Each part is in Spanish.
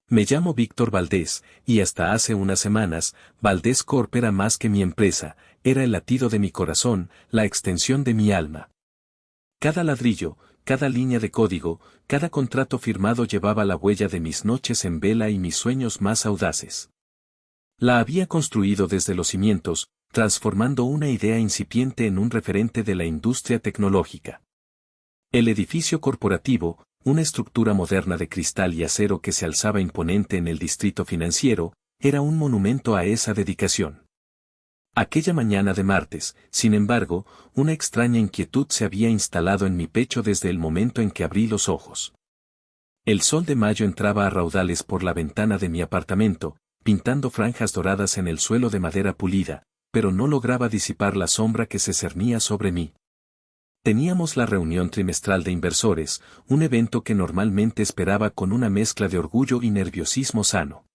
Me llamo Víctor Valdés, y hasta hace unas semanas, Valdés Corp era más que mi empresa, era el latido de mi corazón, la extensión de mi alma. Cada ladrillo, cada línea de código, cada contrato firmado llevaba la huella de mis noches en vela y mis sueños más audaces. La había construido desde los cimientos, transformando una idea incipiente en un referente de la industria tecnológica. El edificio corporativo, una estructura moderna de cristal y acero que se alzaba imponente en el distrito financiero, era un monumento a esa dedicación. Aquella mañana de martes, sin embargo, una extraña inquietud se había instalado en mi pecho desde el momento en que abrí los ojos. El sol de mayo entraba a raudales por la ventana de mi apartamento, pintando franjas doradas en el suelo de madera pulida, pero no lograba disipar la sombra que se cernía sobre mí. Teníamos la reunión trimestral de inversores, un evento que normalmente esperaba con una mezcla de orgullo y nerviosismo sano.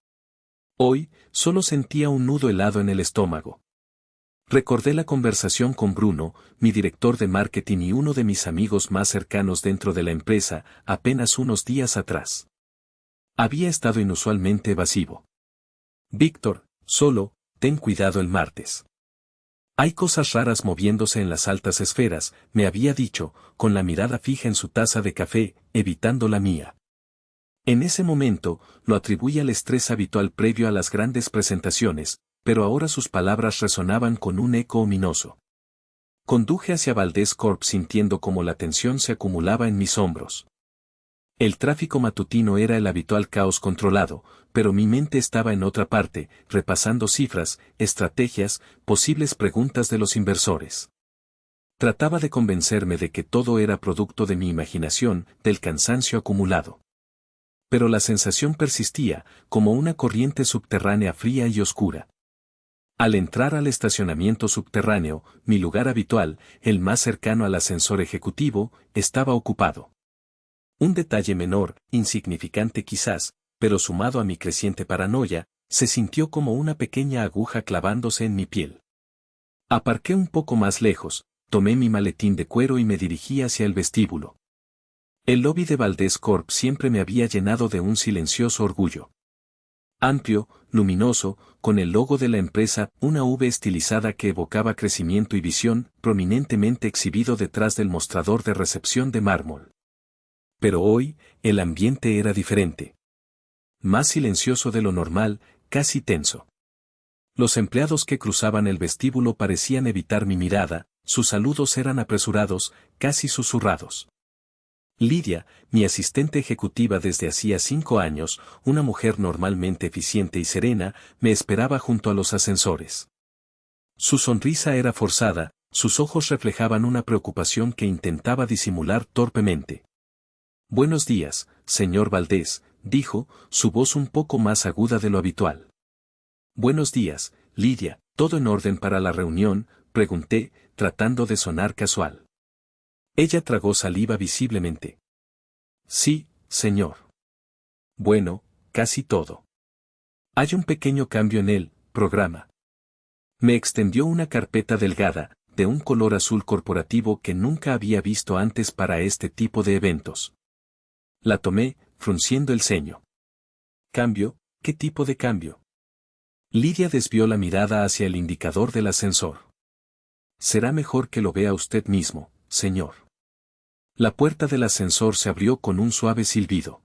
Hoy, solo sentía un nudo helado en el estómago. Recordé la conversación con Bruno, mi director de marketing y uno de mis amigos más cercanos dentro de la empresa, apenas unos días atrás. Había estado inusualmente evasivo. Víctor, solo, ten cuidado el martes. Hay cosas raras moviéndose en las altas esferas, me había dicho, con la mirada fija en su taza de café, evitando la mía. En ese momento, lo atribuí al estrés habitual previo a las grandes presentaciones, pero ahora sus palabras resonaban con un eco ominoso. Conduje hacia Valdés Corp sintiendo como la tensión se acumulaba en mis hombros. El tráfico matutino era el habitual caos controlado, pero mi mente estaba en otra parte, repasando cifras, estrategias, posibles preguntas de los inversores. Trataba de convencerme de que todo era producto de mi imaginación, del cansancio acumulado. Pero la sensación persistía, como una corriente subterránea fría y oscura. Al entrar al estacionamiento subterráneo, mi lugar habitual, el más cercano al ascensor ejecutivo, estaba ocupado. Un detalle menor, insignificante quizás, pero sumado a mi creciente paranoia, se sintió como una pequeña aguja clavándose en mi piel. Aparqué un poco más lejos, tomé mi maletín de cuero y me dirigí hacia el vestíbulo. El lobby de Valdés Corp siempre me había llenado de un silencioso orgullo. Amplio, luminoso, con el logo de la empresa, una V estilizada que evocaba crecimiento y visión, prominentemente exhibido detrás del mostrador de recepción de mármol. Pero hoy, el ambiente era diferente. Más silencioso de lo normal, casi tenso. Los empleados que cruzaban el vestíbulo parecían evitar mi mirada, sus saludos eran apresurados, casi susurrados. Lidia, mi asistente ejecutiva desde hacía 5 años, una mujer normalmente eficiente y serena, me esperaba junto a los ascensores. Su sonrisa era forzada, sus ojos reflejaban una preocupación que intentaba disimular torpemente. «Buenos días, señor Valdés», dijo, su voz un poco más aguda de lo habitual. «Buenos días, Lidia, ¿todo en orden para la reunión?», pregunté, tratando de sonar casual. Ella tragó saliva visiblemente. «Sí, señor». «Bueno, casi todo. Hay un pequeño cambio en el programa». Me extendió una carpeta delgada, de un color azul corporativo que nunca había visto antes para este tipo de eventos. La tomé, frunciendo el ceño. «¿Cambio? ¿Qué tipo de cambio?». Lidia desvió la mirada hacia el indicador del ascensor. «Será mejor que lo vea usted mismo, señor». La puerta del ascensor se abrió con un suave silbido.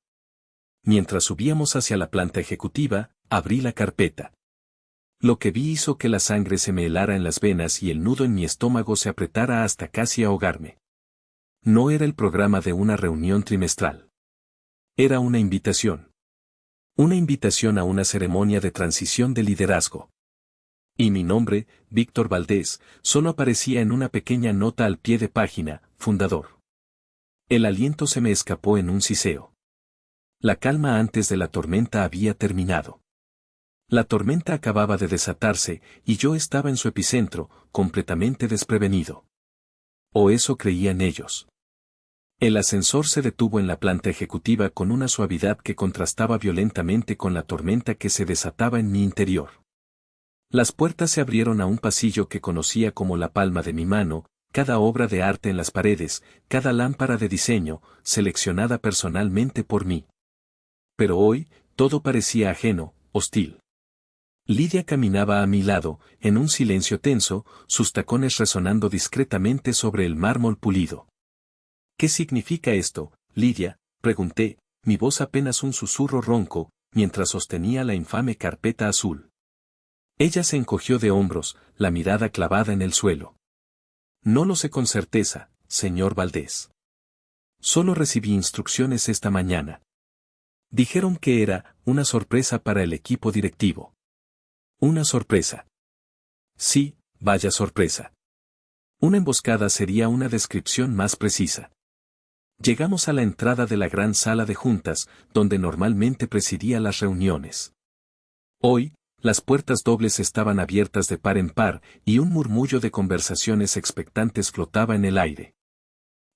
Mientras subíamos hacia la planta ejecutiva, abrí la carpeta. Lo que vi hizo que la sangre se me helara en las venas y el nudo en mi estómago se apretara hasta casi ahogarme. No era el programa de una reunión trimestral. Era una invitación. Una invitación a una ceremonia de transición de liderazgo. Y mi nombre, Víctor Valdés, solo aparecía en una pequeña nota al pie de página, fundador. El aliento se me escapó en un siseo. La calma antes de la tormenta había terminado. La tormenta acababa de desatarse y yo estaba en su epicentro, completamente desprevenido. O eso creían ellos. El ascensor se detuvo en la planta ejecutiva con una suavidad que contrastaba violentamente con la tormenta que se desataba en mi interior. Las puertas se abrieron a un pasillo que conocía como la palma de mi mano, cada obra de arte en las paredes, cada lámpara de diseño, seleccionada personalmente por mí. Pero hoy, Todo parecía ajeno, hostil. Lidia caminaba a mi lado, en un silencio tenso, sus tacones resonando discretamente sobre el mármol pulido. ¿Qué significa esto, Lidia?, pregunté, mi voz apenas un susurro ronco, mientras sostenía la infame carpeta azul. Ella se encogió de hombros, la mirada clavada en el suelo. No lo sé con certeza, señor Valdés. Solo recibí instrucciones esta mañana. Dijeron que era una sorpresa para el equipo directivo. Una sorpresa. Sí, vaya sorpresa. Una emboscada sería una descripción más precisa. Llegamos a la entrada de la gran sala de juntas, donde normalmente presidía las reuniones. Hoy, las puertas dobles estaban abiertas de par en par, y un murmullo de conversaciones expectantes flotaba en el aire.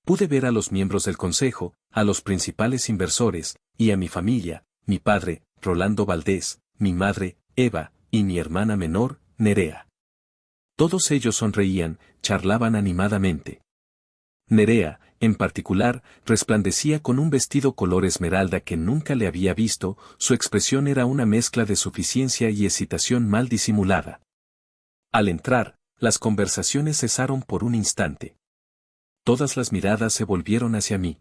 Pude ver a los miembros del consejo, a los principales inversores, y a mi familia, mi padre, Rolando Valdés, mi madre, Eva, y mi hermana menor, Nerea. Todos ellos sonreían, charlaban animadamente. Nerea, en particular, resplandecía con un vestido color esmeralda que nunca le había visto, su expresión era una mezcla de suficiencia y excitación mal disimulada. Al entrar, las conversaciones cesaron por un instante. Todas las miradas se volvieron hacia mí.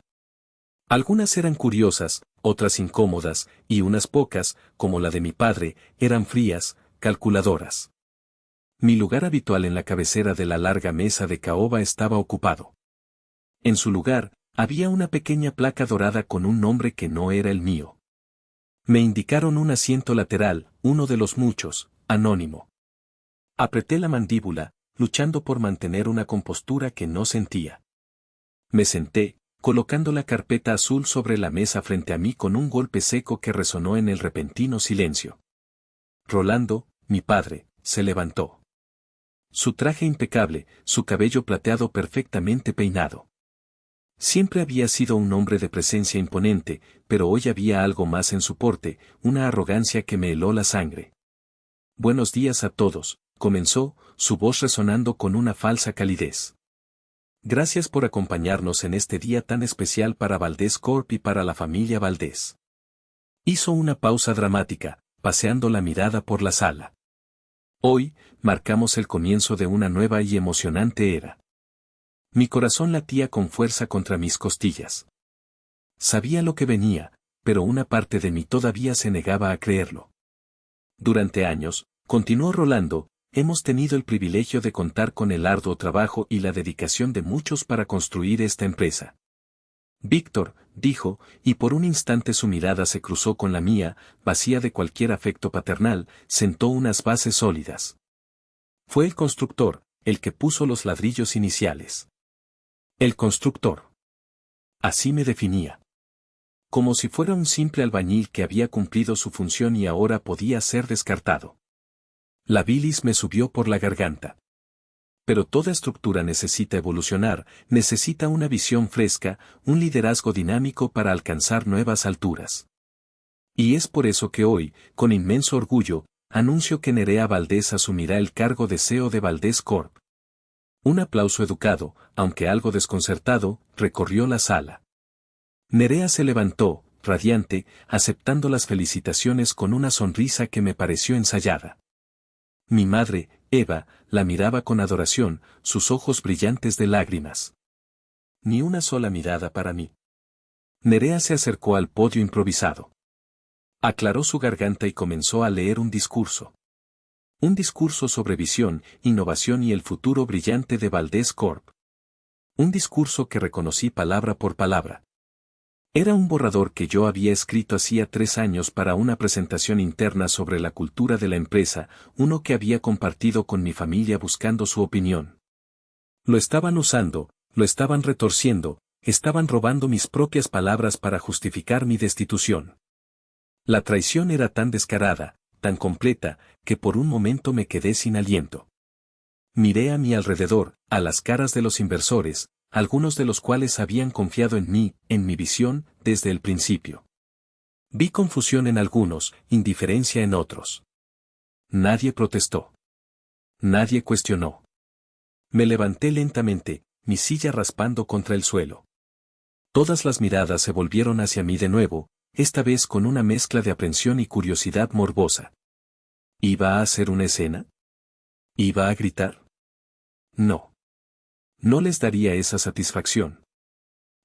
Algunas eran curiosas, otras incómodas, y unas pocas, como la de mi padre, eran frías, calculadoras. Mi lugar habitual en la cabecera de la larga mesa de caoba estaba ocupado. En su lugar, había una pequeña placa dorada con un nombre que no era el mío. Me indicaron un asiento lateral, uno de los muchos, anónimo. Apreté la mandíbula, luchando por mantener una compostura que no sentía. Me senté, colocando la carpeta azul sobre la mesa frente a mí con un golpe seco que resonó en el repentino silencio. Rolando, mi padre, se levantó. Su traje impecable, su cabello plateado perfectamente peinado. Siempre había sido un hombre de presencia imponente, pero hoy había algo más en su porte, una arrogancia que me heló la sangre. Buenos días a todos, comenzó, su voz resonando con una falsa calidez. Gracias por acompañarnos en este día tan especial para Valdés Corp y para la familia Valdés. Hizo una pausa dramática, paseando la mirada por la sala. Hoy, marcamos el comienzo de una nueva y emocionante era. Mi corazón latía con fuerza contra mis costillas. Sabía lo que venía, pero una parte de mí todavía se negaba a creerlo. Durante años, continuó Rolando, hemos tenido el privilegio de contar con el arduo trabajo y la dedicación de muchos para construir esta empresa. Víctor, dijo, y por un instante su mirada se cruzó con la mía, vacía de cualquier afecto paternal, sentó unas bases sólidas. Fue el constructor, el que puso los ladrillos iniciales. El constructor. Así me definía. Como si fuera un simple albañil que había cumplido su función y ahora podía ser descartado. La bilis me subió por la garganta. Pero toda estructura necesita evolucionar, necesita una visión fresca, un liderazgo dinámico para alcanzar nuevas alturas. Y es por eso que hoy, con inmenso orgullo, anuncio que Nerea Valdés asumirá el cargo de CEO de Valdés Corp. Un aplauso educado, aunque algo desconcertado, recorrió la sala. Nerea se levantó, radiante, aceptando las felicitaciones con una sonrisa que me pareció ensayada. Mi madre, Eva, la miraba con adoración, sus ojos brillantes de lágrimas. Ni una sola mirada para mí. Nerea se acercó al podio improvisado. Aclaró su garganta y comenzó a leer un discurso. Un discurso sobre visión, innovación y el futuro brillante de Valdés Corp. Un discurso que reconocí palabra por palabra. Era un borrador que yo había escrito hacía 3 años para una presentación interna sobre la cultura de la empresa, uno que había compartido con mi familia buscando su opinión. Lo estaban usando, lo estaban retorciendo, estaban robando mis propias palabras para justificar mi destitución. La traición era tan descarada, tan completa, que por un momento me quedé sin aliento. Miré a mi alrededor, a las caras de los inversores, algunos de los cuales habían confiado en mí, en mi visión, desde el principio. Vi confusión en algunos, indiferencia en otros. Nadie protestó. Nadie cuestionó. Me levanté lentamente, mi silla raspando contra el suelo. Todas las miradas se volvieron hacia mí de nuevo, esta vez con una mezcla de aprensión y curiosidad morbosa. ¿Iba a hacer una escena? ¿Iba a gritar? No. No les daría esa satisfacción.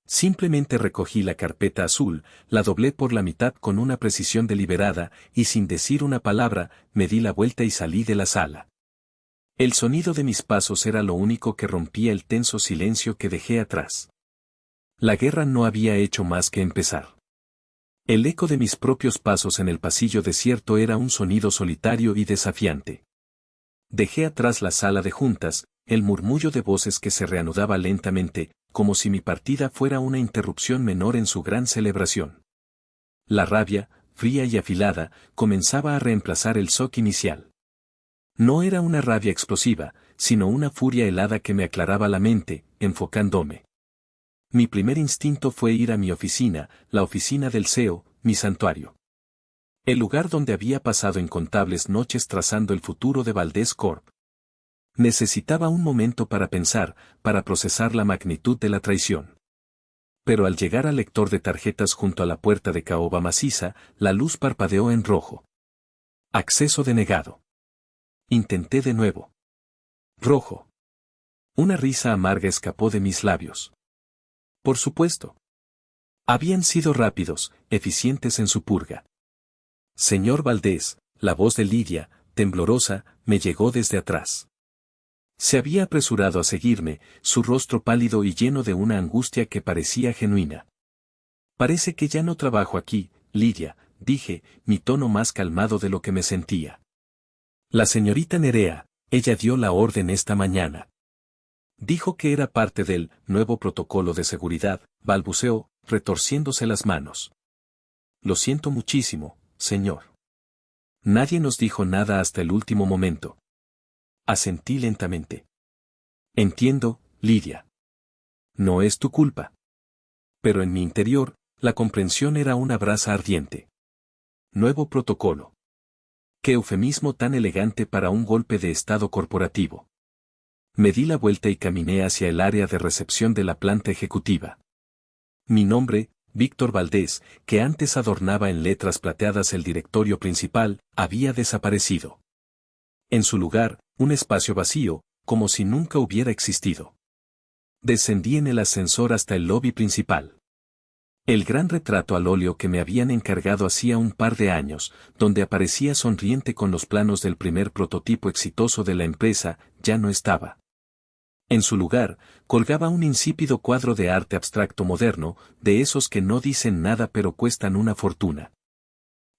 Simplemente recogí la carpeta azul, la doblé por la mitad con una precisión deliberada, y sin decir una palabra, me di la vuelta y salí de la sala. El sonido de mis pasos era lo único que rompía el tenso silencio que dejé atrás. La guerra no había hecho más que empezar. El eco de mis propios pasos en el pasillo desierto era un sonido solitario y desafiante. Dejé atrás la sala de juntas, el murmullo de voces que se reanudaba lentamente, como si mi partida fuera una interrupción menor en su gran celebración. La rabia, fría y afilada, comenzaba a reemplazar el shock inicial. No era una rabia explosiva, sino una furia helada que me aclaraba la mente, enfocándome. Mi primer instinto fue ir a mi oficina, la oficina del CEO, mi santuario. El lugar donde había pasado incontables noches trazando el futuro de Valdez Corp. Necesitaba un momento para pensar, para procesar la magnitud de la traición. Pero al llegar al lector de tarjetas junto a la puerta de caoba maciza, la luz parpadeó en rojo. Acceso denegado. Intenté de nuevo. Rojo. Una risa amarga escapó de mis labios. Por supuesto. Habían sido rápidos, eficientes en su purga. Señor Valdez, la voz de Lidia, temblorosa, me llegó desde atrás. Se había apresurado a seguirme, su rostro pálido y lleno de una angustia que parecía genuina. Parece que ya no trabajo aquí, Lidia, dije, mi tono más calmado de lo que me sentía. La señorita Nerea, ella dio la orden esta mañana. Dijo que era parte del nuevo protocolo de seguridad, balbuceó, retorciéndose las manos. Lo siento muchísimo, señor. Nadie nos dijo nada hasta el último momento. Asentí lentamente. Entiendo, Lidia. No es tu culpa. Pero en mi interior, la comprensión era una brasa ardiente. Nuevo protocolo. Qué eufemismo tan elegante para un golpe de estado corporativo. Me di la vuelta y caminé hacia el área de recepción de la planta ejecutiva. Mi nombre, Víctor Valdez, que antes adornaba en letras plateadas el directorio principal, había desaparecido. En su lugar, un espacio vacío, como si nunca hubiera existido. Descendí en el ascensor hasta el lobby principal. El gran retrato al óleo que me habían encargado hacía un par de años, donde aparecía sonriente con los planos del primer prototipo exitoso de la empresa, ya no estaba. En su lugar, colgaba un insípido cuadro de arte abstracto moderno, de esos que no dicen nada pero cuestan una fortuna.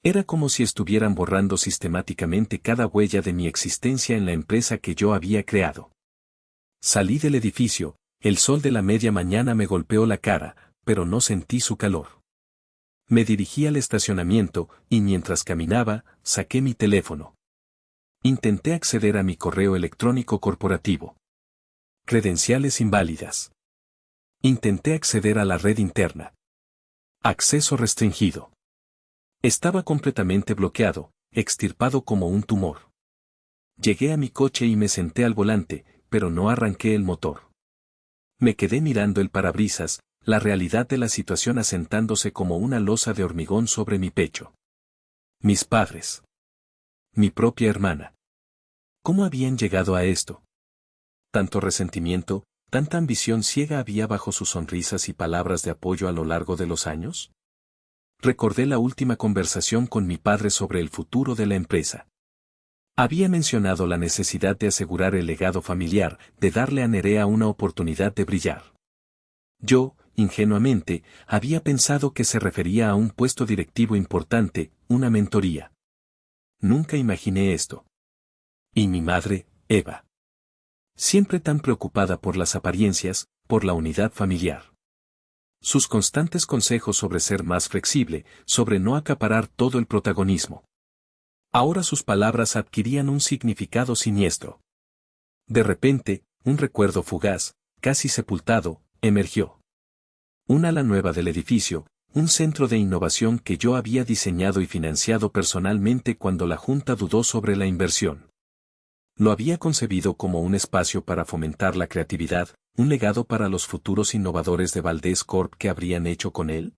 Era como si estuvieran borrando sistemáticamente cada huella de mi existencia en la empresa que yo había creado. Salí del edificio, el sol de la media mañana me golpeó la cara, pero no sentí su calor. Me dirigí al estacionamiento, y mientras caminaba, saqué mi teléfono. Intenté acceder a mi correo electrónico corporativo. Credenciales inválidas. Intenté acceder a la red interna. Acceso restringido. Estaba completamente bloqueado, extirpado como un tumor. Llegué a mi coche y me senté al volante, pero no arranqué el motor. Me quedé mirando el parabrisas, la realidad de la situación asentándose como una losa de hormigón sobre mi pecho. Mis padres. Mi propia hermana. ¿Cómo habían llegado a esto? Tanto resentimiento, tanta ambición ciega había bajo sus sonrisas y palabras de apoyo a lo largo de los años. Recordé la última conversación con mi padre sobre el futuro de la empresa. Había mencionado la necesidad de asegurar el legado familiar, de darle a Nerea una oportunidad de brillar. Yo, ingenuamente, había pensado que se refería a un puesto directivo importante, una mentoría. Nunca imaginé esto. Y mi madre, Eva. Siempre tan preocupada por las apariencias, por la unidad familiar. Sus constantes consejos sobre ser más flexible, sobre no acaparar todo el protagonismo. Ahora sus palabras adquirían un significado siniestro. De repente, un recuerdo fugaz, casi sepultado, emergió. Un ala nueva del edificio, un centro de innovación que yo había diseñado y financiado personalmente cuando la Junta dudó sobre la inversión. Lo había concebido como un espacio para fomentar la creatividad, un legado para los futuros innovadores de Valdez Corp que habrían hecho con él.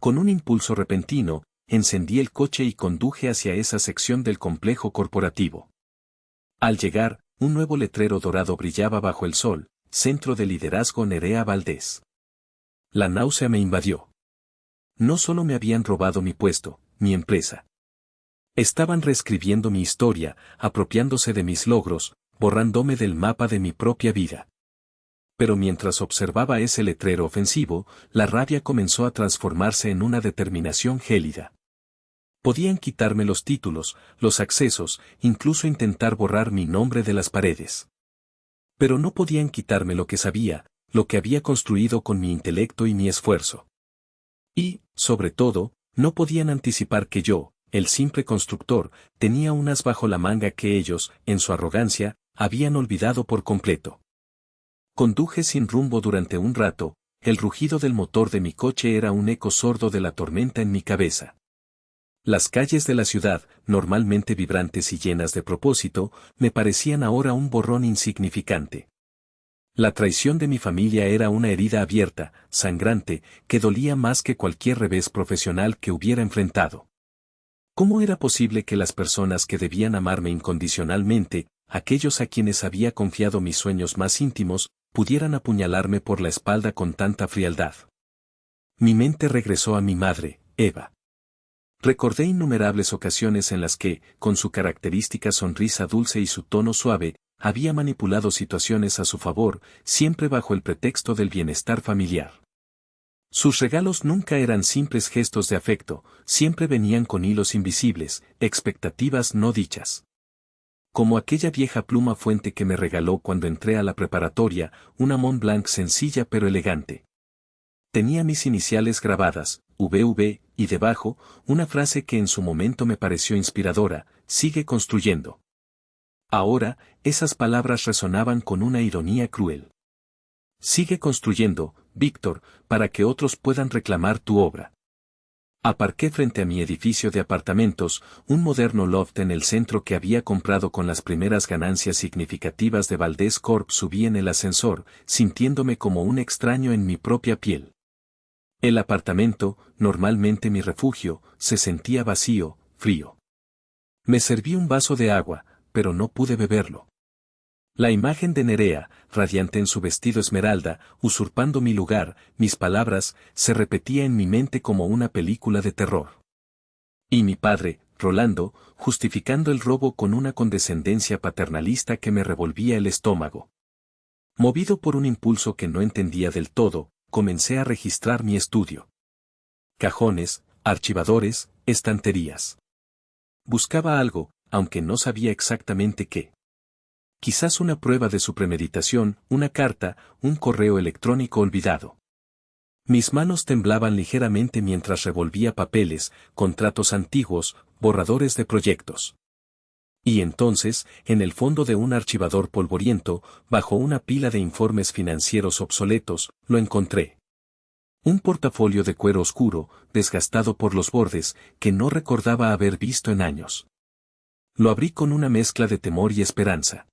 Con un impulso repentino, encendí el coche y conduje hacia esa sección del complejo corporativo. Al llegar, un nuevo letrero dorado brillaba bajo el sol, Centro de Liderazgo Nerea Valdés. La náusea me invadió. No solo me habían robado mi puesto, mi empresa. Estaban reescribiendo mi historia, apropiándose de mis logros, borrándome del mapa de mi propia vida. Pero mientras observaba ese letrero ofensivo, la rabia comenzó a transformarse en una determinación gélida. Podían quitarme los títulos, los accesos, incluso intentar borrar mi nombre de las paredes. Pero no podían quitarme lo que sabía, lo que había construido con mi intelecto y mi esfuerzo. Y, sobre todo, no podían anticipar que yo, el simple constructor, tenía un as bajo la manga que ellos, en su arrogancia, habían olvidado por completo. Conduje sin rumbo durante un rato, el rugido del motor de mi coche era un eco sordo de la tormenta en mi cabeza. Las calles de la ciudad, normalmente vibrantes y llenas de propósito, me parecían ahora un borrón insignificante. La traición de mi familia era una herida abierta, sangrante, que dolía más que cualquier revés profesional que hubiera enfrentado. ¿Cómo era posible que las personas que debían amarme incondicionalmente, aquellos a quienes había confiado mis sueños más íntimos, pudieran apuñalarme por la espalda con tanta frialdad? Mi mente regresó a mi madre, Eva. Recordé innumerables ocasiones en las que, con su característica sonrisa dulce y su tono suave, había manipulado situaciones a su favor, siempre bajo el pretexto del bienestar familiar. Sus regalos nunca eran simples gestos de afecto, siempre venían con hilos invisibles, expectativas no dichas. Como aquella vieja pluma fuente que me regaló cuando entré a la preparatoria, una Mont Blanc sencilla pero elegante. Tenía mis iniciales grabadas, VV, y debajo, una frase que en su momento me pareció inspiradora: sigue construyendo. Ahora, esas palabras resonaban con una ironía cruel. Sigue construyendo, Víctor, para que otros puedan reclamar tu obra. Aparqué frente a mi edificio de apartamentos, un moderno loft en el centro que había comprado con las primeras ganancias significativas de Valdés Corp. Subí en el ascensor, sintiéndome como un extraño en mi propia piel. El apartamento, normalmente mi refugio, se sentía vacío, frío. Me serví un vaso de agua, pero no pude beberlo. La imagen de Nerea, radiante en su vestido esmeralda, usurpando mi lugar, mis palabras, se repetía en mi mente como una película de terror. Y mi padre, Rolando, justificando el robo con una condescendencia paternalista que me revolvía el estómago. Movido por un impulso que no entendía del todo, comencé a registrar mi estudio. Cajones, archivadores, estanterías. Buscaba algo, aunque no sabía exactamente qué. Quizás una prueba de su premeditación, una carta, un correo electrónico olvidado. Mis manos temblaban ligeramente mientras revolvía papeles, contratos antiguos, borradores de proyectos. Y entonces, en el fondo de un archivador polvoriento, bajo una pila de informes financieros obsoletos, lo encontré. Un portafolio de cuero oscuro, desgastado por los bordes, que no recordaba haber visto en años. Lo abrí con una mezcla de temor y esperanza.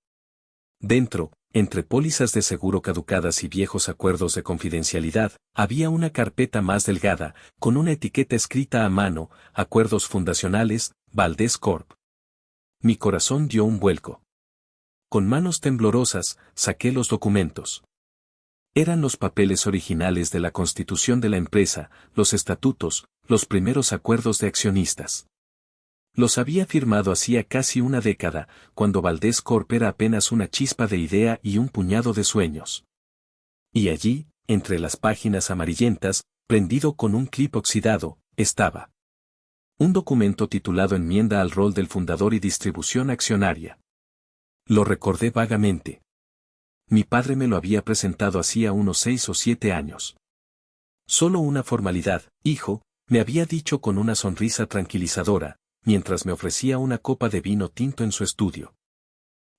Dentro, entre pólizas de seguro caducadas y viejos acuerdos de confidencialidad, había una carpeta más delgada, con una etiqueta escrita a mano: Acuerdos Fundacionales, Valdés Corp. Mi corazón dio un vuelco. Con manos temblorosas, saqué los documentos. Eran los papeles originales de la constitución de la empresa, los estatutos, los primeros acuerdos de accionistas. Los había firmado hacía casi una década, cuando Valdés Corp era apenas una chispa de idea y un puñado de sueños. Y allí, entre las páginas amarillentas, prendido con un clip oxidado, estaba un documento titulado Enmienda al rol del fundador y distribución accionaria. Lo recordé vagamente. Mi padre me lo había presentado hacía unos 6 o 7 años. Solo una formalidad, hijo, me había dicho con una sonrisa tranquilizadora, mientras me ofrecía una copa de vino tinto en su estudio.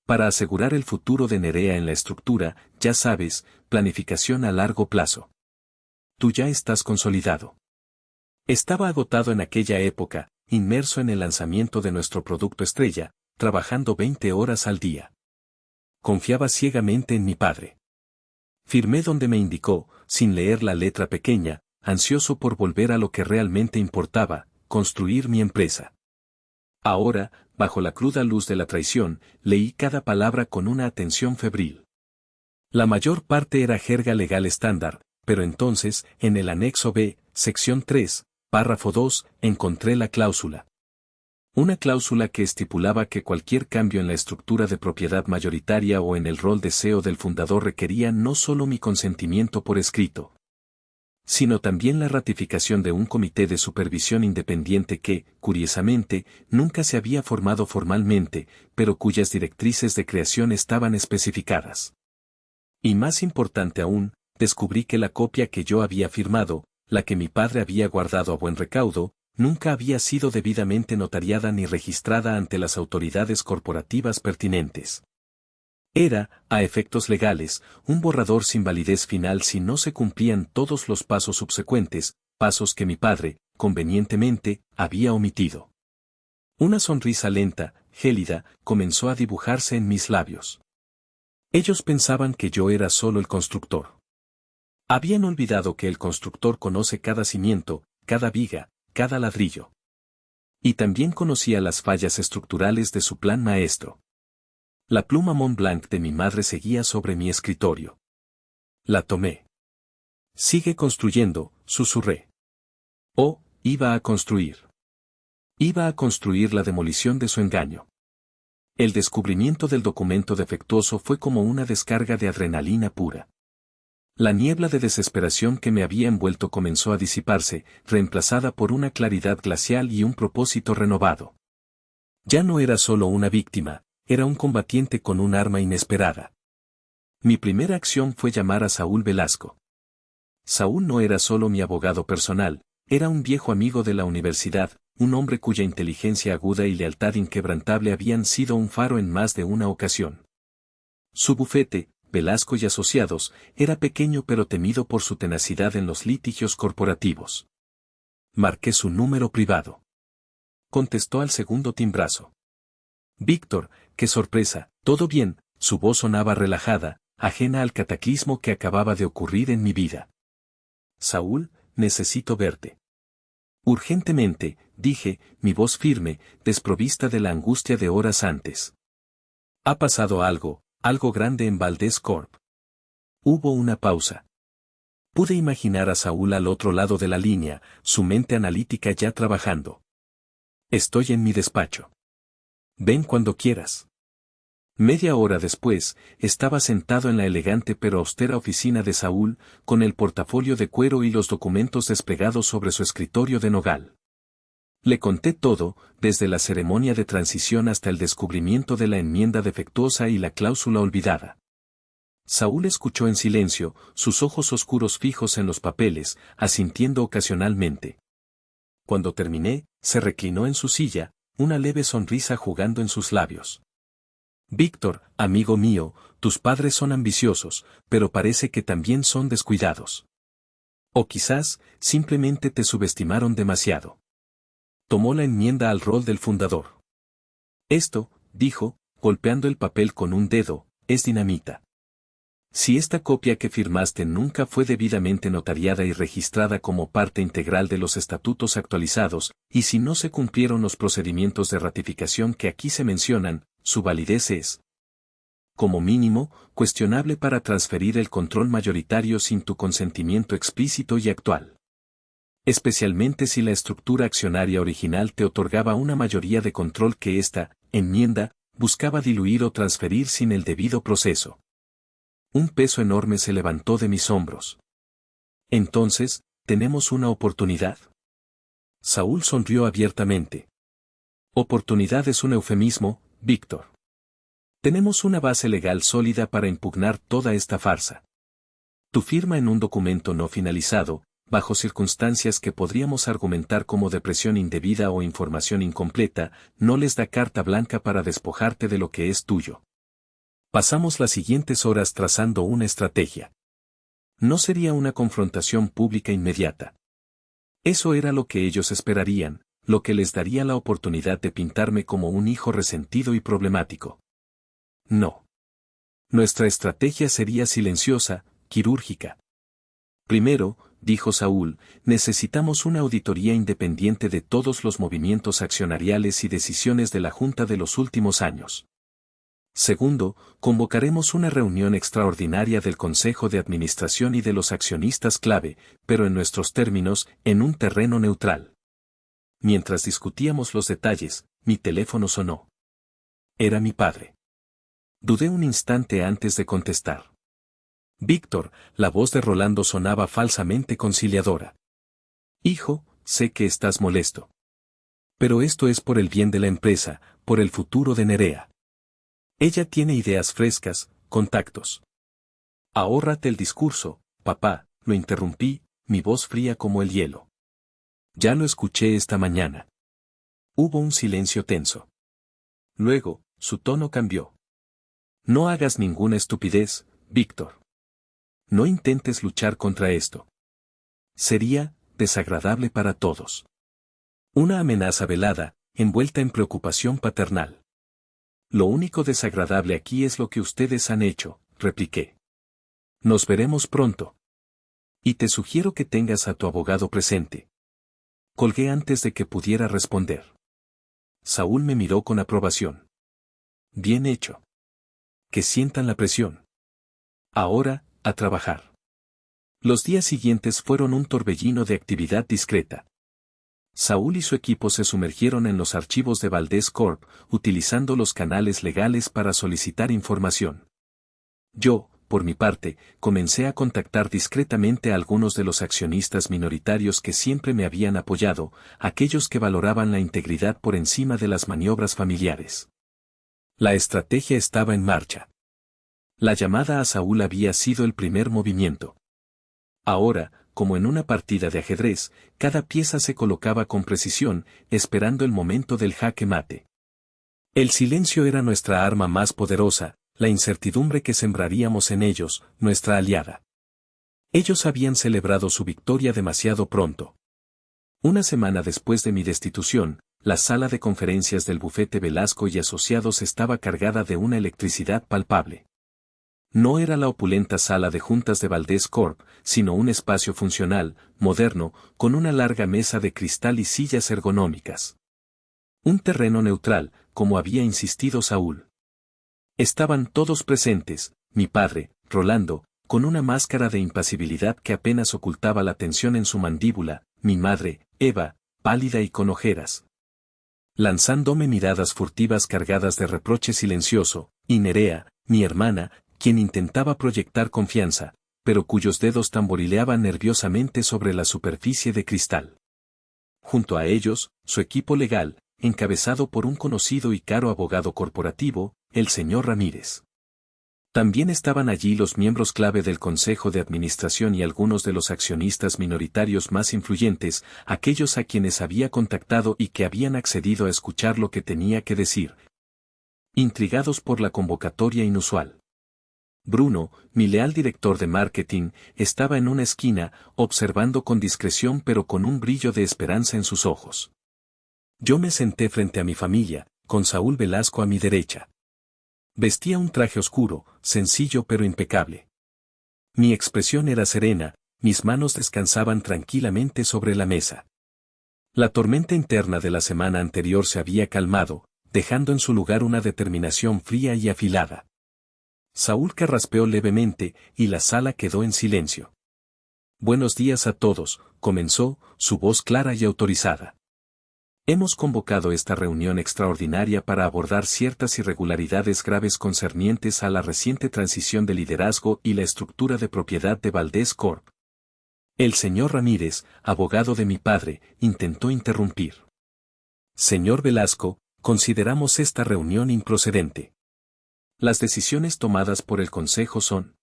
Para asegurar el futuro de Nerea en la estructura, ya sabes, planificación a largo plazo. Tú ya estás consolidado. Estaba agotado en aquella época, inmerso en el lanzamiento de nuestro producto estrella, trabajando 20 horas al día. Confiaba ciegamente en mi padre. Firmé donde me indicó, sin leer la letra pequeña: ansioso por volver a lo que realmente importaba, construir mi empresa. Ahora, bajo la cruda luz de la traición, leí cada palabra con una atención febril. La mayor parte era jerga legal estándar, pero entonces, en el anexo B, sección 3, párrafo 2, encontré la cláusula. Una cláusula que estipulaba que cualquier cambio en la estructura de propiedad mayoritaria o en el rol de CEO del fundador requería no solo mi consentimiento por escrito, sino también la ratificación de un comité de supervisión independiente que, curiosamente, nunca se había formado formalmente, pero cuyas directrices de creación estaban especificadas. Y más importante aún, descubrí que la copia que yo había firmado, la que mi padre había guardado a buen recaudo, nunca había sido debidamente notariada ni registrada ante las autoridades corporativas pertinentes. Era, a efectos legales, un borrador sin validez final si no se cumplían todos los pasos subsecuentes, pasos que mi padre, convenientemente, había omitido. Una sonrisa lenta, gélida, comenzó a dibujarse en mis labios. Ellos pensaban que yo era solo el constructor. Habían olvidado que el constructor conoce cada cimiento, cada viga, cada ladrillo. Y también conocía las fallas estructurales de su plan maestro. La pluma Mont Blanc de mi madre seguía sobre mi escritorio. La tomé. Sigue construyendo, susurré. Oh, iba a construir. Iba a construir la demolición de su engaño. El descubrimiento del documento defectuoso fue como una descarga de adrenalina pura. La niebla de desesperación que me había envuelto comenzó a disiparse, reemplazada por una claridad glacial y un propósito renovado. Ya no era solo una víctima, era un combatiente con un arma inesperada. Mi primera acción fue llamar a Saúl Velasco. Saúl no era solo mi abogado personal, era un viejo amigo de la universidad, un hombre cuya inteligencia aguda y lealtad inquebrantable habían sido un faro en más de una ocasión. Su bufete, Velasco y Asociados, era pequeño pero temido por su tenacidad en los litigios corporativos. Marqué su número privado. Contestó al segundo timbrazo. Víctor, qué sorpresa, ¿todo bien? Su voz sonaba relajada, ajena al cataclismo que acababa de ocurrir en mi vida. Saúl, necesito verte. Urgentemente, dije, mi voz firme, desprovista de la angustia de horas antes. Ha pasado algo grande en Valdez Corp. Hubo una pausa. Pude imaginar a Saúl al otro lado de la línea, su mente analítica ya trabajando. Estoy en mi despacho. Ven cuando quieras. Media hora después, estaba sentado en la elegante pero austera oficina de Saúl, con el portafolio de cuero y los documentos desplegados sobre su escritorio de nogal. Le conté todo, desde la ceremonia de transición hasta el descubrimiento de la enmienda defectuosa y la cláusula olvidada. Saúl escuchó en silencio, sus ojos oscuros fijos en los papeles, asintiendo ocasionalmente. Cuando terminé, se reclinó en su silla, una leve sonrisa jugando en sus labios. Víctor, amigo mío, tus padres son ambiciosos, pero parece que también son descuidados. O quizás, simplemente te subestimaron demasiado. Tomó la enmienda al rol del fundador. Esto, dijo, golpeando el papel con un dedo, es dinamita. Si esta copia que firmaste nunca fue debidamente notariada y registrada como parte integral de los estatutos actualizados, y si no se cumplieron los procedimientos de ratificación que aquí se mencionan, su validez es, como mínimo, cuestionable para transferir el control mayoritario sin tu consentimiento explícito y actual. Especialmente si la estructura accionaria original te otorgaba una mayoría de control que esta enmienda buscaba diluir o transferir sin el debido proceso. Un peso enorme se levantó de mis hombros. Entonces, ¿tenemos una oportunidad? Saúl sonrió abiertamente. Oportunidad es un eufemismo, Víctor. Tenemos una base legal sólida para impugnar toda esta farsa. Tu firma en un documento no finalizado, bajo circunstancias que podríamos argumentar como depresión indebida o información incompleta, no les da carta blanca para despojarte de lo que es tuyo. Pasamos las siguientes horas trazando una estrategia. No sería una confrontación pública inmediata. Eso era lo que ellos esperarían, lo que les daría la oportunidad de pintarme como un hijo resentido y problemático. No. Nuestra estrategia sería silenciosa, quirúrgica. Primero, dijo Saúl, necesitamos una auditoría independiente de todos los movimientos accionariales y decisiones de la Junta de los últimos años. Segundo, convocaremos una reunión extraordinaria del Consejo de Administración y de los accionistas clave, pero en nuestros términos, en un terreno neutral. Mientras discutíamos los detalles, mi teléfono sonó. Era mi padre. Dudé un instante antes de contestar. Víctor, la voz de Rolando sonaba falsamente conciliadora. Hijo, sé que estás molesto. Pero esto es por el bien de la empresa, por el futuro de Nerea. Ella tiene ideas frescas, contactos. Ahórrate el discurso, papá, lo interrumpí, mi voz fría como el hielo. Ya lo escuché esta mañana. Hubo un silencio tenso. Luego, su tono cambió. No hagas ninguna estupidez, Víctor. No intentes luchar contra esto. Sería desagradable para todos. Una amenaza velada, envuelta en preocupación paternal. Lo único desagradable aquí es lo que ustedes han hecho, repliqué. Nos veremos pronto. Y te sugiero que tengas a tu abogado presente. Colgué antes de que pudiera responder. Saúl me miró con aprobación. Bien hecho. Que sientan la presión. Ahora, a trabajar. Los días siguientes fueron un torbellino de actividad discreta. Saúl y su equipo se sumergieron en los archivos de Valdés Corp, utilizando los canales legales para solicitar información. Yo, por mi parte, comencé a contactar discretamente a algunos de los accionistas minoritarios que siempre me habían apoyado, aquellos que valoraban la integridad por encima de las maniobras familiares. La estrategia estaba en marcha. La llamada a Saúl había sido el primer movimiento. Ahora, como en una partida de ajedrez, cada pieza se colocaba con precisión, esperando el momento del jaque mate. El silencio era nuestra arma más poderosa, la incertidumbre que sembraríamos en ellos, nuestra aliada. Ellos habían celebrado su victoria demasiado pronto. Una semana después de mi destitución, la sala de conferencias del bufete Velasco y Asociados estaba cargada de una electricidad palpable. No era la opulenta sala de juntas de Valdés Corp, sino un espacio funcional, moderno, con una larga mesa de cristal y sillas ergonómicas. Un terreno neutral, como había insistido Saúl. Estaban todos presentes, mi padre, Rolando, con una máscara de impasibilidad que apenas ocultaba la tensión en su mandíbula, mi madre, Eva, pálida y con ojeras. Lanzándome miradas furtivas cargadas de reproche silencioso, y Nerea, mi hermana, quien intentaba proyectar confianza, pero cuyos dedos tamborileaban nerviosamente sobre la superficie de cristal. Junto a ellos, su equipo legal, encabezado por un conocido y caro abogado corporativo, el señor Ramírez. También estaban allí los miembros clave del Consejo de Administración y algunos de los accionistas minoritarios más influyentes, aquellos a quienes había contactado y que habían accedido a escuchar lo que tenía que decir. Intrigados por la convocatoria inusual. Bruno, mi leal director de marketing, estaba en una esquina, observando con discreción pero con un brillo de esperanza en sus ojos. Yo me senté frente a mi familia, con Saúl Velasco a mi derecha. Vestía un traje oscuro, sencillo pero impecable. Mi expresión era serena, mis manos descansaban tranquilamente sobre la mesa. La tormenta interna de la semana anterior se había calmado, dejando en su lugar una determinación fría y afilada. Saúl carraspeó levemente, y la sala quedó en silencio. Buenos días a todos, comenzó, su voz clara y autorizada. Hemos convocado esta reunión extraordinaria para abordar ciertas irregularidades graves concernientes a la reciente transición de liderazgo y la estructura de propiedad de Valdés Corp. El señor Ramírez, abogado de mi padre, intentó interrumpir. Señor Velasco, consideramos esta reunión improcedente. Las decisiones tomadas por el Consejo son.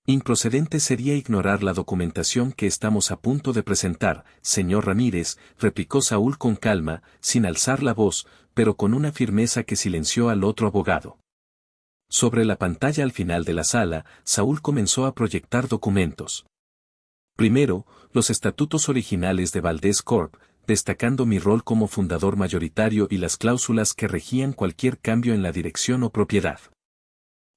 Improcedente sería ignorar la documentación que estamos a punto de presentar, señor Ramírez, replicó Saúl con calma, sin alzar la voz, pero con una firmeza que silenció al otro abogado. Sobre la pantalla al final de la sala, Saúl comenzó a proyectar documentos. Primero, los estatutos originales de Valdés Corp, destacando mi rol como fundador mayoritario y las cláusulas que regían cualquier cambio en la dirección o propiedad.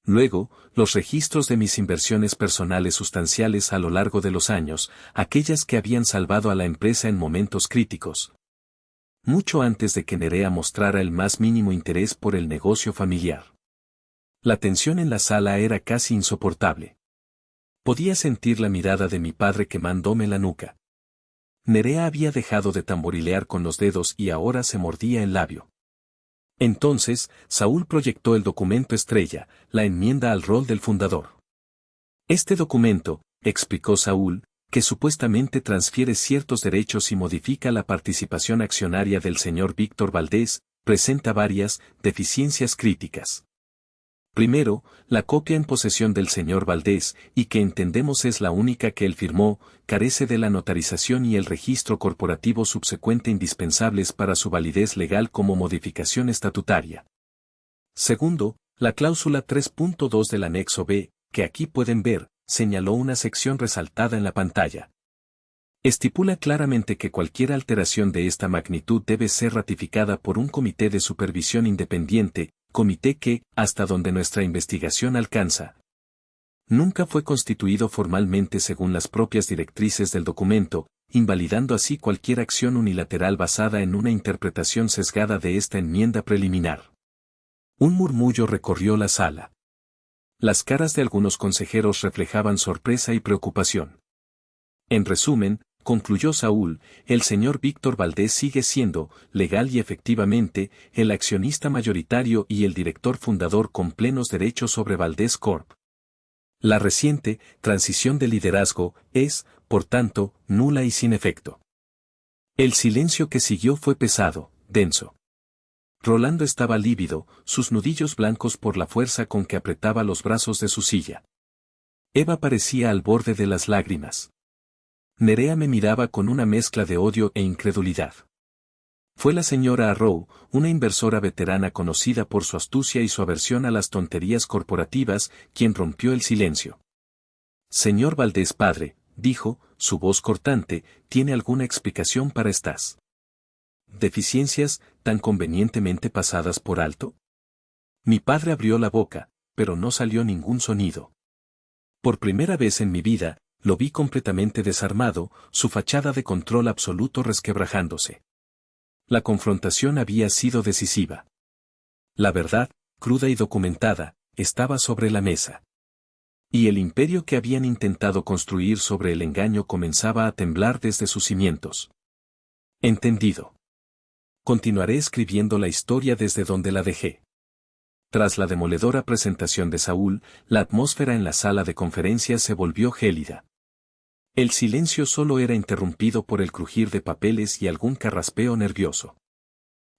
Luego, los registros de mis inversiones personales sustanciales a lo largo de los años, aquellas que habían salvado a la empresa en momentos críticos. Mucho antes de que Nerea mostrara el más mínimo interés por el negocio familiar. La tensión en la sala era casi insoportable. Podía sentir la mirada de mi padre quemándome la nuca. Nerea había dejado de tamborilear con los dedos y ahora se mordía el labio. Entonces, Saúl proyectó el documento estrella, la enmienda al rol del fundador. Este documento, explicó Saúl, que supuestamente transfiere ciertos derechos y modifica la participación accionaria del señor Víctor Valdés, presenta varias deficiencias críticas. Primero, la copia en posesión del señor Valdés, y que entendemos es la única que él firmó, carece de la notarización y el registro corporativo subsecuente indispensables para su validez legal como modificación estatutaria. Segundo, la cláusula 3.2 del anexo B, que aquí pueden ver, señaló una sección resaltada en la pantalla. Estipula claramente que cualquier alteración de esta magnitud debe ser ratificada por un comité de supervisión independiente, comité que, hasta donde nuestra investigación alcanza, nunca fue constituido formalmente según las propias directrices del documento, invalidando así cualquier acción unilateral basada en una interpretación sesgada de esta enmienda preliminar. Un murmullo recorrió la sala. Las caras de algunos consejeros reflejaban sorpresa y preocupación. En resumen, concluyó Saúl, el señor Víctor Valdés sigue siendo, legal y efectivamente, el accionista mayoritario y el director fundador con plenos derechos sobre Valdés Corp. La reciente transición de liderazgo es, por tanto, nula y sin efecto. El silencio que siguió fue pesado, denso. Rolando estaba lívido, sus nudillos blancos por la fuerza con que apretaba los brazos de su silla. Eva parecía al borde de las lágrimas. Nerea me miraba con una mezcla de odio e incredulidad. Fue la señora Arrow, una inversora veterana conocida por su astucia y su aversión a las tonterías corporativas, quien rompió el silencio. Señor Valdés padre, dijo, su voz cortante, ¿tiene alguna explicación para estas deficiencias tan convenientemente pasadas por alto? Mi padre abrió la boca, pero no salió ningún sonido. Por primera vez en mi vida, lo vi completamente desarmado, su fachada de control absoluto resquebrajándose. La confrontación había sido decisiva. La verdad, cruda y documentada, estaba sobre la mesa. Y el imperio que habían intentado construir sobre el engaño comenzaba a temblar desde sus cimientos. Entendido. Continuaré escribiendo la historia desde donde la dejé. Tras la demoledora presentación de Saúl, la atmósfera en la sala de conferencias se volvió gélida. El silencio solo era interrumpido por el crujir de papeles y algún carraspeo nervioso.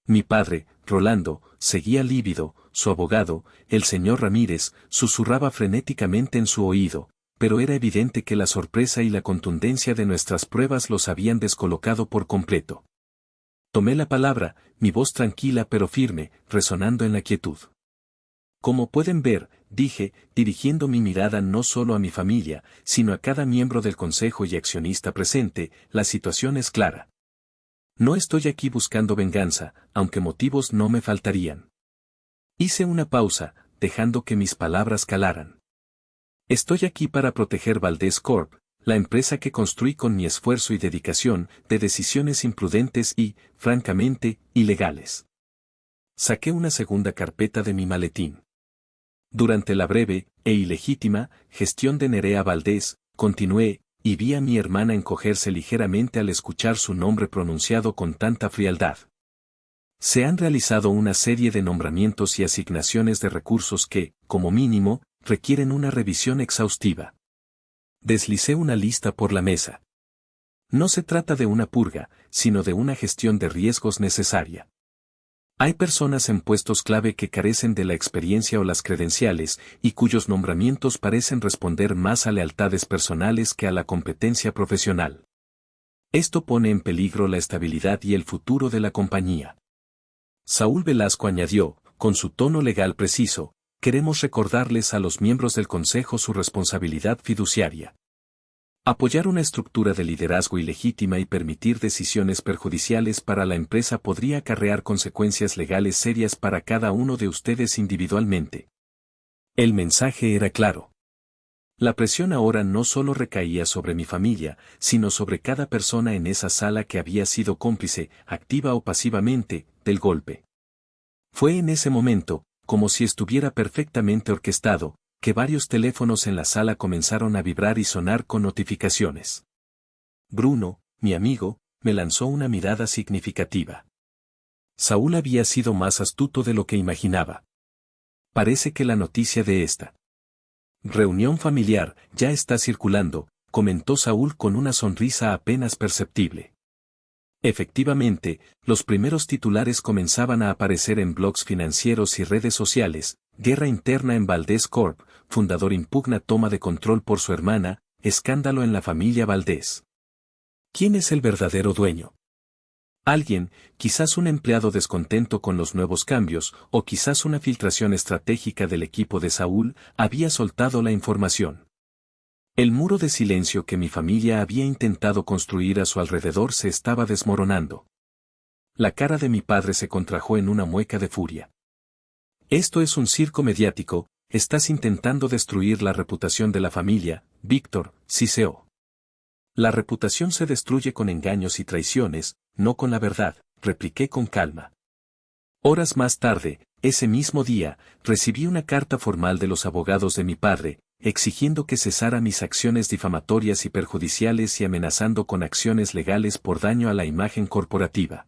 Mi padre, Rolando, seguía lívido, su abogado, el señor Ramírez, susurraba frenéticamente en su oído, pero era evidente que la sorpresa y la contundencia de nuestras pruebas los habían descolocado por completo. Tomé la palabra, mi voz tranquila pero firme, resonando en la quietud. Como pueden ver, dije, dirigiendo mi mirada no solo a mi familia, sino a cada miembro del consejo y accionista presente, la situación es clara. No estoy aquí buscando venganza, aunque motivos no me faltarían. Hice una pausa, dejando que mis palabras calaran. Estoy aquí para proteger Valdés Corp., la empresa que construí con mi esfuerzo y dedicación, de decisiones imprudentes y, francamente, ilegales. Saqué una segunda carpeta de mi maletín. Durante la breve, e ilegítima, gestión de Nerea Valdés, continué, y vi a mi hermana encogerse ligeramente al escuchar su nombre pronunciado con tanta frialdad. Se han realizado una serie de nombramientos y asignaciones de recursos que, como mínimo, requieren una revisión exhaustiva. Deslicé una lista por la mesa. No se trata de una purga, sino de una gestión de riesgos necesaria. Hay personas en puestos clave que carecen de la experiencia o las credenciales, y cuyos nombramientos parecen responder más a lealtades personales que a la competencia profesional. Esto pone en peligro la estabilidad y el futuro de la compañía. Saúl Velasco añadió, con su tono legal preciso, queremos recordarles a los miembros del Consejo su responsabilidad fiduciaria. Apoyar una estructura de liderazgo ilegítima y permitir decisiones perjudiciales para la empresa podría acarrear consecuencias legales serias para cada uno de ustedes individualmente. El mensaje era claro. La presión ahora no solo recaía sobre mi familia, sino sobre cada persona en esa sala que había sido cómplice, activa o pasivamente, del golpe. Fue en ese momento, como si estuviera perfectamente orquestado, que varios teléfonos en la sala comenzaron a vibrar y sonar con notificaciones. Bruno, mi amigo, me lanzó una mirada significativa. Saúl había sido más astuto de lo que imaginaba. Parece que la noticia de esta reunión familiar ya está circulando, comentó Saúl con una sonrisa apenas perceptible. Efectivamente, los primeros titulares comenzaban a aparecer en blogs financieros y redes sociales: guerra interna en Valdés Corp, fundador impugna toma de control por su hermana, escándalo en la familia Valdés. ¿Quién es el verdadero dueño? Alguien, quizás un empleado descontento con los nuevos cambios, o quizás una filtración estratégica del equipo de Saúl, había soltado la información. El muro de silencio que mi familia había intentado construir a su alrededor se estaba desmoronando. La cara de mi padre se contrajo en una mueca de furia. Esto es un circo mediático, estás intentando destruir la reputación de la familia, Víctor, siseó. La reputación se destruye con engaños y traiciones, no con la verdad, repliqué con calma. Horas más tarde, ese mismo día, recibí una carta formal de los abogados de mi padre, exigiendo que cesara mis acciones difamatorias y perjudiciales y amenazando con acciones legales por daño a la imagen corporativa.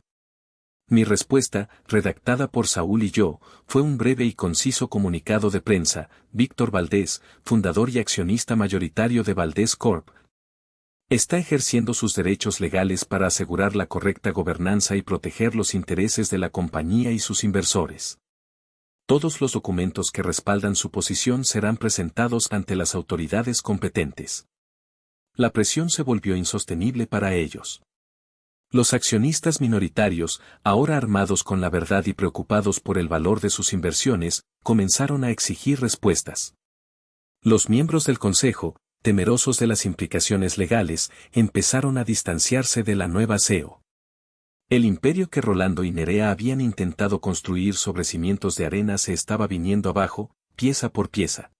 Mi respuesta, redactada por Saúl y yo, fue un breve y conciso comunicado de prensa: Víctor Valdés, fundador y accionista mayoritario de Valdés Corp, está ejerciendo sus derechos legales para asegurar la correcta gobernanza y proteger los intereses de la compañía y sus inversores. Todos los documentos que respaldan su posición serán presentados ante las autoridades competentes. La presión se volvió insostenible para ellos. Los accionistas minoritarios, ahora armados con la verdad y preocupados por el valor de sus inversiones, comenzaron a exigir respuestas. Los miembros del consejo, temerosos de las implicaciones legales, empezaron a distanciarse de la nueva CEO. El imperio que Rolando y Nerea habían intentado construir sobre cimientos de arena se estaba viniendo abajo, pieza por pieza.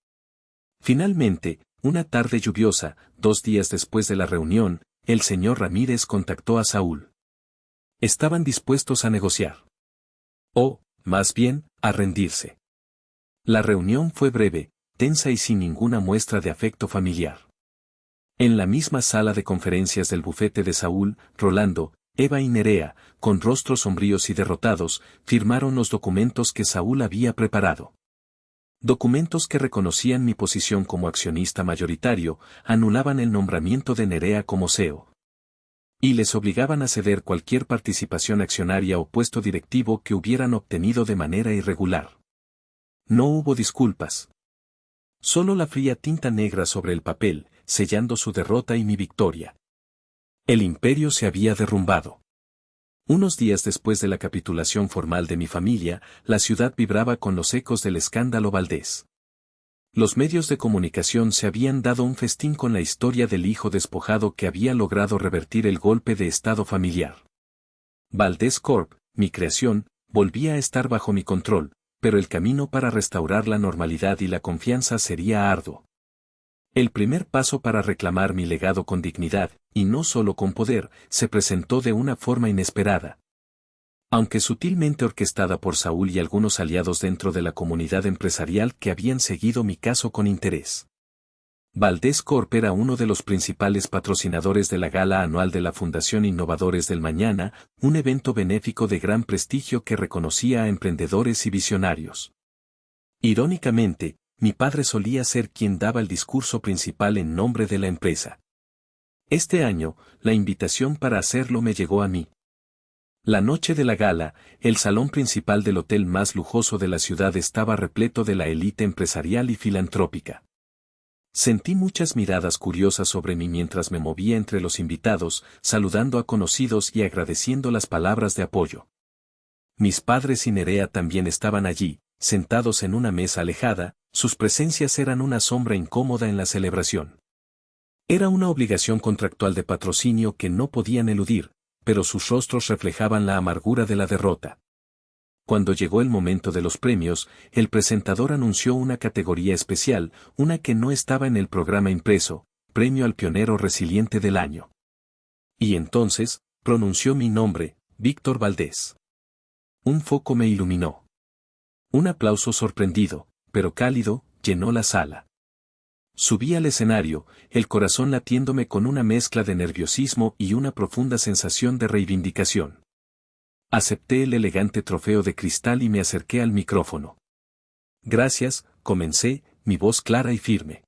Finalmente, una tarde lluviosa, 2 días después de la reunión, el señor Ramírez contactó a Saúl. Estaban dispuestos a negociar. O, más bien, a rendirse. La reunión fue breve, tensa y sin ninguna muestra de afecto familiar. En la misma sala de conferencias del bufete de Saúl, Rolando, Eva y Nerea, con rostros sombríos y derrotados, firmaron los documentos que Saúl había preparado. Documentos que reconocían mi posición como accionista mayoritario, anulaban el nombramiento de Nerea como CEO. Y les obligaban a ceder cualquier participación accionaria o puesto directivo que hubieran obtenido de manera irregular. No hubo disculpas. Solo la fría tinta negra sobre el papel, sellando su derrota y mi victoria. El imperio se había derrumbado. Unos días después de la capitulación formal de mi familia, la ciudad vibraba con los ecos del escándalo Valdés. Los medios de comunicación se habían dado un festín con la historia del hijo despojado que había logrado revertir el golpe de estado familiar. Valdés Corp, mi creación, volvía a estar bajo mi control, pero el camino para restaurar la normalidad y la confianza sería arduo. El primer paso para reclamar mi legado con dignidad, y no solo con poder, se presentó de una forma inesperada. Aunque sutilmente orquestada por Saúl y algunos aliados dentro de la comunidad empresarial que habían seguido mi caso con interés. Valdés Corp era uno de los principales patrocinadores de la gala anual de la Fundación Innovadores del Mañana, un evento benéfico de gran prestigio que reconocía a emprendedores y visionarios. Irónicamente, mi padre solía ser quien daba el discurso principal en nombre de la empresa. Este año, la invitación para hacerlo me llegó a mí. La noche de la gala, el salón principal del hotel más lujoso de la ciudad estaba repleto de la élite empresarial y filantrópica. Sentí muchas miradas curiosas sobre mí mientras me movía entre los invitados, saludando a conocidos y agradeciendo las palabras de apoyo. Mis padres y Nerea también estaban allí, sentados en una mesa alejada, sus presencias eran una sombra incómoda en la celebración. Era una obligación contractual de patrocinio que no podían eludir, pero sus rostros reflejaban la amargura de la derrota. Cuando llegó el momento de los premios, el presentador anunció una categoría especial, una que no estaba en el programa impreso, Premio al Pionero Resiliente del Año. Y entonces, pronunció mi nombre, Víctor Valdés. Un foco me iluminó. Un aplauso sorprendido, pero cálido, llenó la sala. Subí al escenario, el corazón latiéndome con una mezcla de nerviosismo y una profunda sensación de reivindicación. Acepté el elegante trofeo de cristal y me acerqué al micrófono. Gracias, comencé, mi voz clara y firme.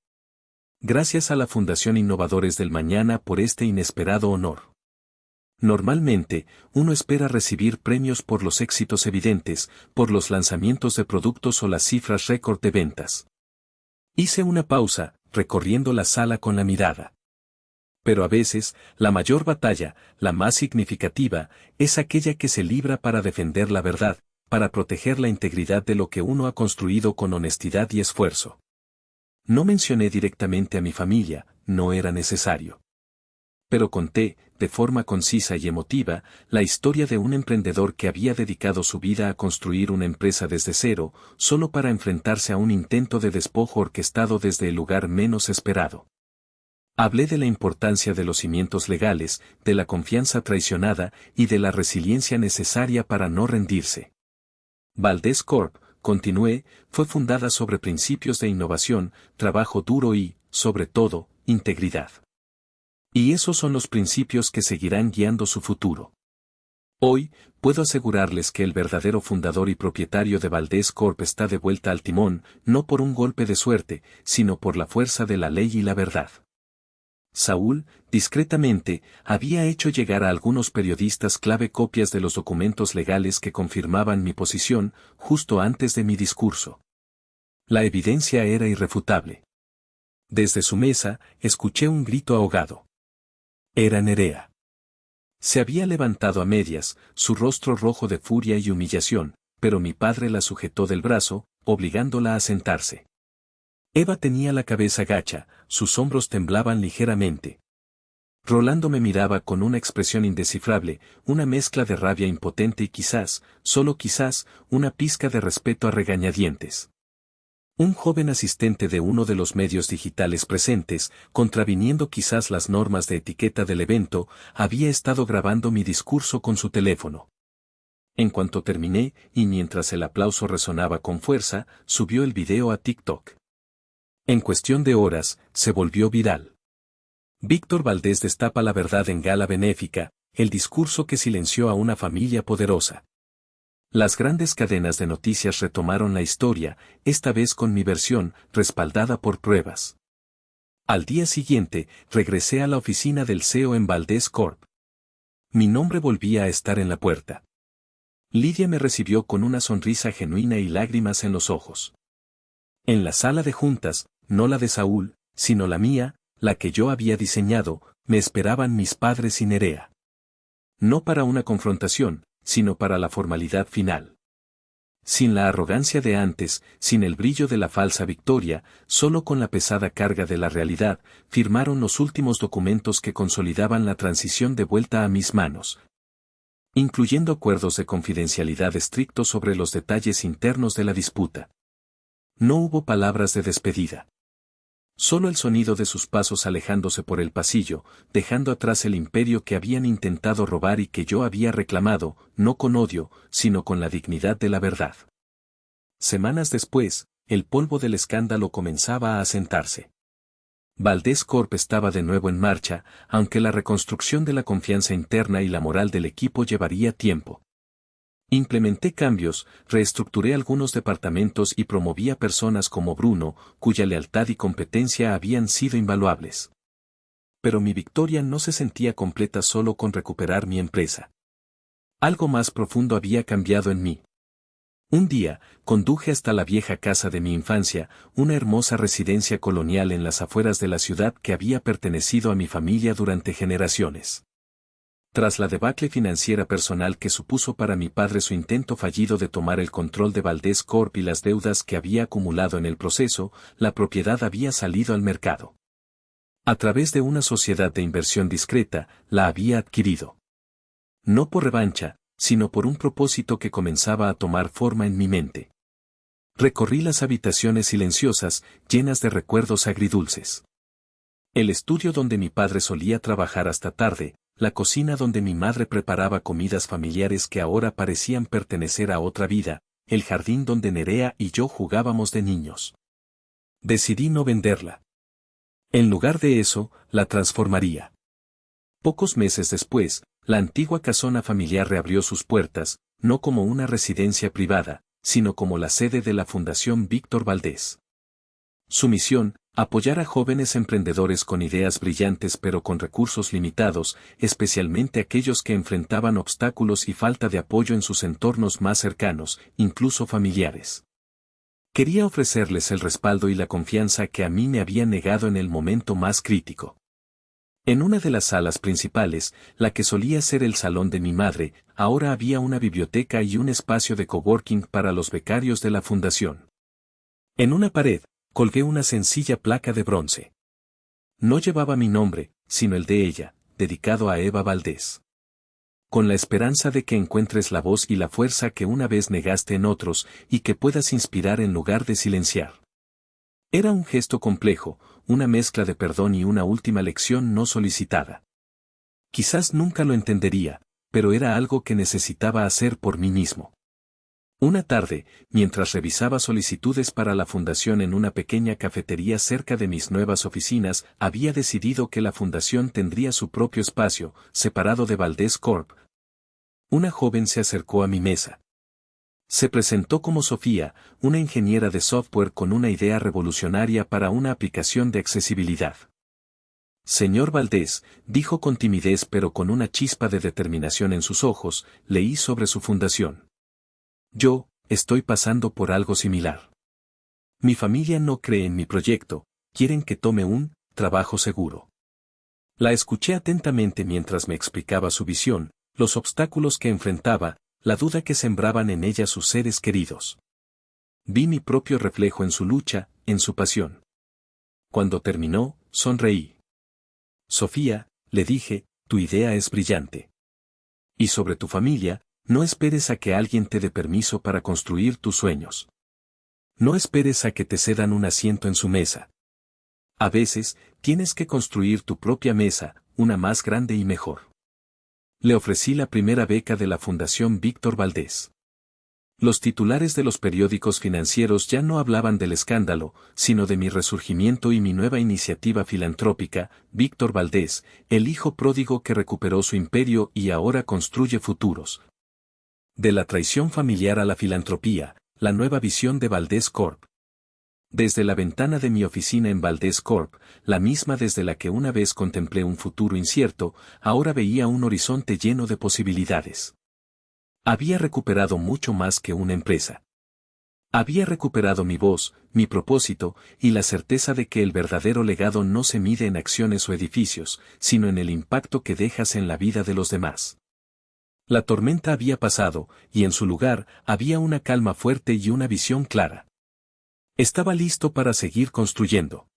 Gracias a la Fundación Innovadores del Mañana por este inesperado honor. Normalmente, uno espera recibir premios por los éxitos evidentes, por los lanzamientos de productos o las cifras récord de ventas. Hice una pausa, recorriendo la sala con la mirada. Pero a veces, la mayor batalla, la más significativa, es aquella que se libra para defender la verdad, para proteger la integridad de lo que uno ha construido con honestidad y esfuerzo. No mencioné directamente a mi familia, no era necesario. Pero conté, de forma concisa y emotiva, la historia de un emprendedor que había dedicado su vida a construir una empresa desde cero, solo para enfrentarse a un intento de despojo orquestado desde el lugar menos esperado. Hablé de la importancia de los cimientos legales, de la confianza traicionada y de la resiliencia necesaria para no rendirse. Valdés Corp, continué, fue fundada sobre principios de innovación, trabajo duro y, sobre todo, integridad. Y esos son los principios que seguirán guiando su futuro. Hoy, puedo asegurarles que el verdadero fundador y propietario de Valdés Corp está de vuelta al timón, no por un golpe de suerte, sino por la fuerza de la ley y la verdad. Saúl, discretamente, había hecho llegar a algunos periodistas clave copias de los documentos legales que confirmaban mi posición, justo antes de mi discurso. La evidencia era irrefutable. Desde su mesa, escuché un grito ahogado. Era Nerea. Se había levantado a medias, su rostro rojo de furia y humillación, pero mi padre la sujetó del brazo, obligándola a sentarse. Eva tenía la cabeza gacha, sus hombros temblaban ligeramente. Rolando me miraba con una expresión indescifrable, una mezcla de rabia impotente y quizás, solo quizás, una pizca de respeto a regañadientes. Un joven asistente de uno de los medios digitales presentes, contraviniendo quizás las normas de etiqueta del evento, había estado grabando mi discurso con su teléfono. En cuanto terminé, y mientras el aplauso resonaba con fuerza, subió el video a TikTok. En cuestión de horas, se volvió viral. Víctor Valdés destapa la verdad en gala benéfica, el discurso que silenció a una familia poderosa. Las grandes cadenas de noticias retomaron la historia, esta vez con mi versión, respaldada por pruebas. Al día siguiente, regresé a la oficina del CEO en Valdés Corp. Mi nombre volvía a estar en la puerta. Lidia me recibió con una sonrisa genuina y lágrimas en los ojos. En la sala de juntas, no la de Saúl, sino la mía, la que yo había diseñado, me esperaban mis padres y Nerea. No para una confrontación, sino para la formalidad final. Sin la arrogancia de antes, sin el brillo de la falsa victoria, solo con la pesada carga de la realidad, firmaron los últimos documentos que consolidaban la transición de vuelta a mis manos, incluyendo acuerdos de confidencialidad estrictos sobre los detalles internos de la disputa. No hubo palabras de despedida. Solo el sonido de sus pasos alejándose por el pasillo, dejando atrás el imperio que habían intentado robar y que yo había reclamado, no con odio, sino con la dignidad de la verdad. Semanas después, el polvo del escándalo comenzaba a asentarse. Valdés Corp estaba de nuevo en marcha, aunque la reconstrucción de la confianza interna y la moral del equipo llevaría tiempo. Implementé cambios, reestructuré algunos departamentos y promoví a personas como Bruno, cuya lealtad y competencia habían sido invaluables. Pero mi victoria no se sentía completa solo con recuperar mi empresa. Algo más profundo había cambiado en mí. Un día, conduje hasta la vieja casa de mi infancia, una hermosa residencia colonial en las afueras de la ciudad que había pertenecido a mi familia durante generaciones. Tras la debacle financiera personal que supuso para mi padre su intento fallido de tomar el control de Valdés Corp y las deudas que había acumulado en el proceso, la propiedad había salido al mercado. A través de una sociedad de inversión discreta, la había adquirido. No por revancha, sino por un propósito que comenzaba a tomar forma en mi mente. Recorrí las habitaciones silenciosas, llenas de recuerdos agridulces. El estudio donde mi padre solía trabajar hasta tarde, la cocina donde mi madre preparaba comidas familiares que ahora parecían pertenecer a otra vida, el jardín donde Nerea y yo jugábamos de niños. Decidí no venderla. En lugar de eso, la transformaría. Pocos meses después, la antigua casona familiar reabrió sus puertas, no como una residencia privada, sino como la sede de la Fundación Víctor Valdés. Su misión, apoyar a jóvenes emprendedores con ideas brillantes pero con recursos limitados, especialmente aquellos que enfrentaban obstáculos y falta de apoyo en sus entornos más cercanos, incluso familiares. Quería ofrecerles el respaldo y la confianza que a mí me habían negado en el momento más crítico. En una de las salas principales, la que solía ser el salón de mi madre, ahora había una biblioteca y un espacio de coworking para los becarios de la fundación. En una pared, colgué una sencilla placa de bronce. No llevaba mi nombre, sino el de ella, dedicado a Eva Valdés. Con la esperanza de que encuentres la voz y la fuerza que una vez negaste en otros y que puedas inspirar en lugar de silenciar. Era un gesto complejo, una mezcla de perdón y una última lección no solicitada. Quizás nunca lo entendería, pero era algo que necesitaba hacer por mí mismo. Una tarde, mientras revisaba solicitudes para la fundación en una pequeña cafetería cerca de mis nuevas oficinas, había decidido que la fundación tendría su propio espacio, separado de Valdés Corp. Una joven se acercó a mi mesa. Se presentó como Sofía, una ingeniera de software con una idea revolucionaria para una aplicación de accesibilidad. Señor Valdés, dijo con timidez pero con una chispa de determinación en sus ojos, leí sobre su fundación. Yo, estoy pasando por algo similar. Mi familia no cree en mi proyecto, quieren que tome un trabajo seguro. La escuché atentamente mientras me explicaba su visión, los obstáculos que enfrentaba, la duda que sembraban en ella sus seres queridos. Vi mi propio reflejo en su lucha, en su pasión. Cuando terminó, sonreí. Sofía, le dije, tu idea es brillante. Y sobre tu familia, no esperes a que alguien te dé permiso para construir tus sueños. No esperes a que te cedan un asiento en su mesa. A veces, tienes que construir tu propia mesa, una más grande y mejor. Le ofrecí la primera beca de la Fundación Víctor Valdés. Los titulares de los periódicos financieros ya no hablaban del escándalo, sino de mi resurgimiento y mi nueva iniciativa filantrópica, Víctor Valdés, el hijo pródigo que recuperó su imperio y ahora construye futuros. De la traición familiar a la filantropía, la nueva visión de Valdés Corp. Desde la ventana de mi oficina en Valdés Corp, la misma desde la que una vez contemplé un futuro incierto, ahora veía un horizonte lleno de posibilidades. Había recuperado mucho más que una empresa. Había recuperado mi voz, mi propósito, y la certeza de que el verdadero legado no se mide en acciones o edificios, sino en el impacto que dejas en la vida de los demás. La tormenta había pasado, y en su lugar, había una calma fuerte y una visión clara. Estaba listo para seguir construyendo.